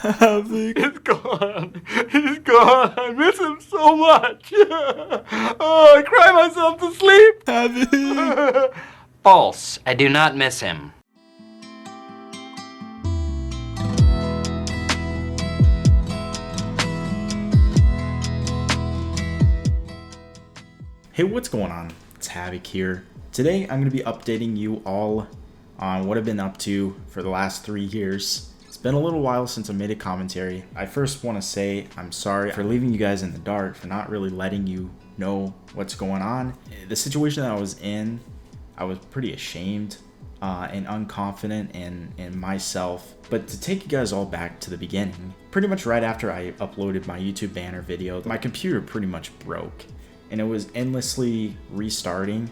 Havoc. It's gone. He's gone. I miss him so much. Oh, I cry myself to sleep. Havoc. False. I do not miss him. Hey, what's going on? It's Havoc here. Today I'm going to be updating you all on what I've been up to for the last 3 years. It's been a little while since I made a commentary. I first want to say I'm sorry for leaving you guys in the dark, for not really letting you know what's going on. The situation that I was in, I was pretty ashamed and unconfident in myself. But to take you guys all back to the beginning, pretty much right after I uploaded my YouTube banner video, my computer pretty much broke. And it was endlessly restarting,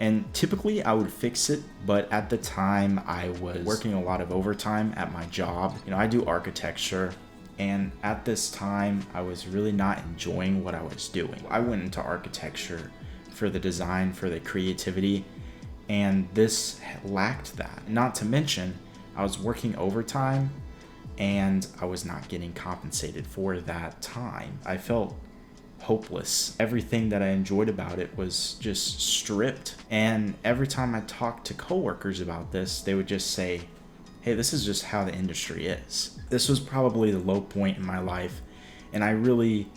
and typically I would fix it, but at the time I was working a lot of overtime at my job. You know, I do architecture, and at this time I was really not enjoying what I was doing. I went into architecture for the design, for the creativity, and this lacked that. Not to mention, I was working overtime and I was not getting compensated for that time. I felt hopeless. Everything that I enjoyed about it was just stripped. And every time I talked to coworkers about this, they would just say, hey, this is just how the industry is. This was probably the low point in my life, and I really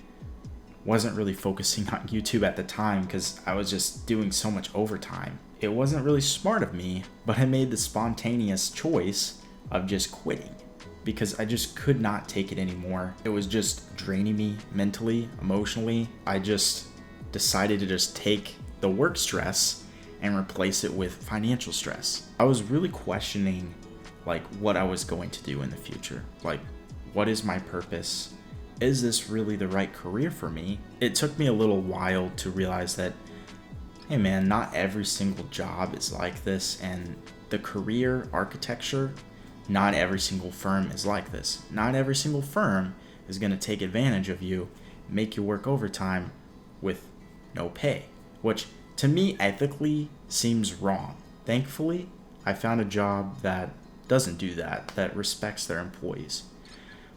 wasn't really focusing on YouTube at the time because I was just doing so much overtime. It wasn't really smart of me, but I made the spontaneous choice of just quitting, because I just could not take it anymore. It was just draining me mentally, emotionally. I just decided to just take the work stress and replace it with financial stress. I was really questioning like what I was going to do in the future. Like, what is my purpose? Is this really the right career for me? It took me a little while to realize that, hey man, not every single job is like this, and the career architecture, not every single firm is like this. Not every single firm is going to take advantage of you, make you work overtime with no pay, which to me ethically seems wrong. Thankfully, I found a job that doesn't do that, that respects their employees.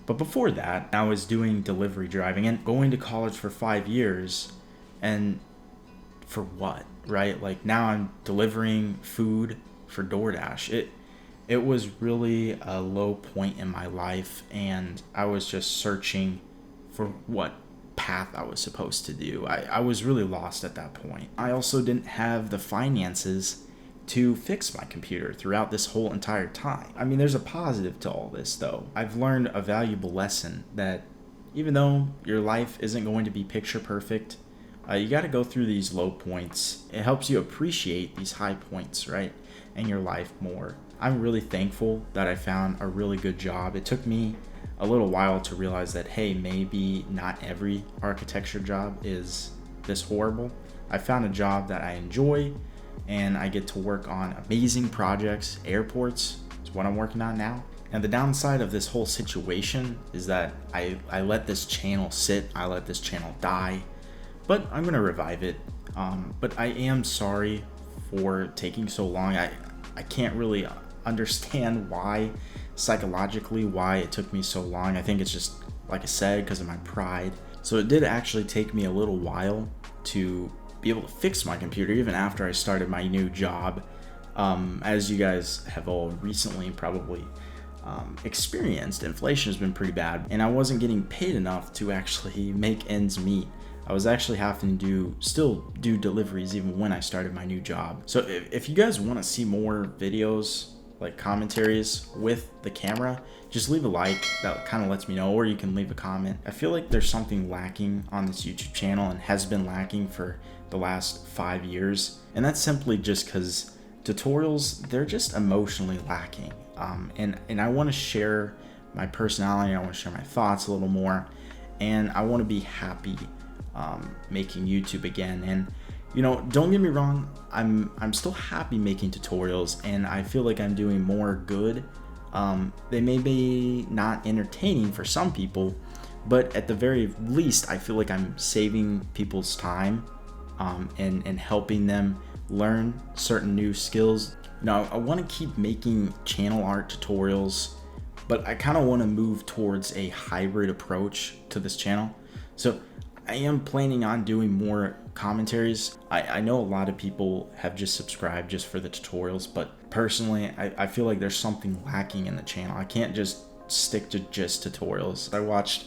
But before that, I was doing delivery driving and going to college for 5 years, and for what, right? Like, now I'm delivering food for DoorDash. It was really a low point in my life, and I was just searching for what path I was supposed to do. I was really lost at that point. I also didn't have the finances to fix my computer throughout this whole entire time. I mean, there's a positive to all this though. I've learned a valuable lesson that even though your life isn't going to be picture perfect, you got to go through these low points. It helps you appreciate these high points, right, in your life more. I'm really thankful that I found a really good job. It took me a little while to realize that, hey, maybe not every architecture job is this horrible. I found a job that I enjoy, and I get to work on amazing projects. Airports is what I'm working on now. And the downside of this whole situation is that I let this channel sit, I let this channel die, but I'm gonna revive it. But I am sorry for taking so long. I can't really understand why, psychologically, why it took me so long. I think it's just, like I said, because of my pride. So it did actually take me a little while to be able to fix my computer, even after I started my new job. As you guys have all recently probably experienced, inflation has been pretty bad, and I wasn't getting paid enough to actually make ends meet. I was actually having to still do deliveries even when I started my new job. So if you guys want to see more videos, like commentaries with the camera, just leave a like. That kind of lets me know, or you can leave a comment. I feel like there's something lacking on this YouTube channel, and has been lacking for the last 5 years. And that's simply just because tutorials, they're just emotionally lacking. And I want to share my personality, I want to share my thoughts a little more, and I want to be happy making YouTube again. And you know, don't get me wrong, I'm still happy making tutorials, and I feel like I'm doing more good. They may be not entertaining for some people, but at the very least, I feel like I'm saving people's time and helping them learn certain new skills. Now, I want to keep making channel art tutorials, but I kind of want to move towards a hybrid approach to this channel. So I am planning on doing more commentaries. I know a lot of people have just subscribed just for the tutorials, but personally, I feel like there's something lacking in the channel. I can't just stick to just tutorials. I watched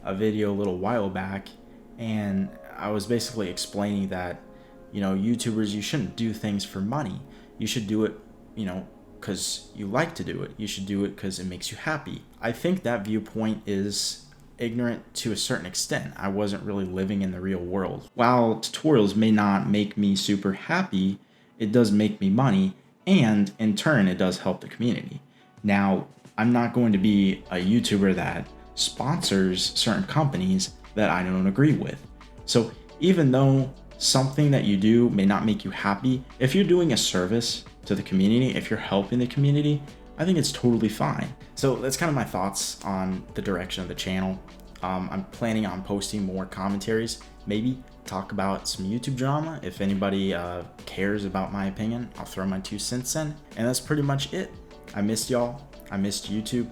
a video a little while back, and I was basically explaining that, you know, YouTubers, you shouldn't do things for money. You should do it, you know, because you like to do it. You should do it because it makes you happy. I think that viewpoint is ignorant to a certain extent. I wasn't really living in the real world. While tutorials may not make me super happy, it does make me money, and in turn, it does help the community. Now, I'm not going to be a YouTuber that sponsors certain companies that I don't agree with. So even though something that you do may not make you happy, if you're doing a service to the community, if you're helping the community, I think it's totally fine. So that's kind of my thoughts on the direction of the channel. I'm planning on posting more commentaries, maybe talk about some YouTube drama. If anybody cares about my opinion, I'll throw my 2 cents in. And that's pretty much it. I missed y'all. I missed YouTube.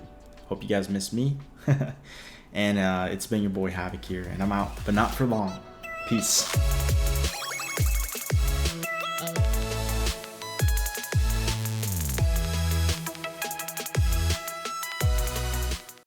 Hope you guys missed me. And it's been your boy Havoc here, and I'm out, but not for long. Peace.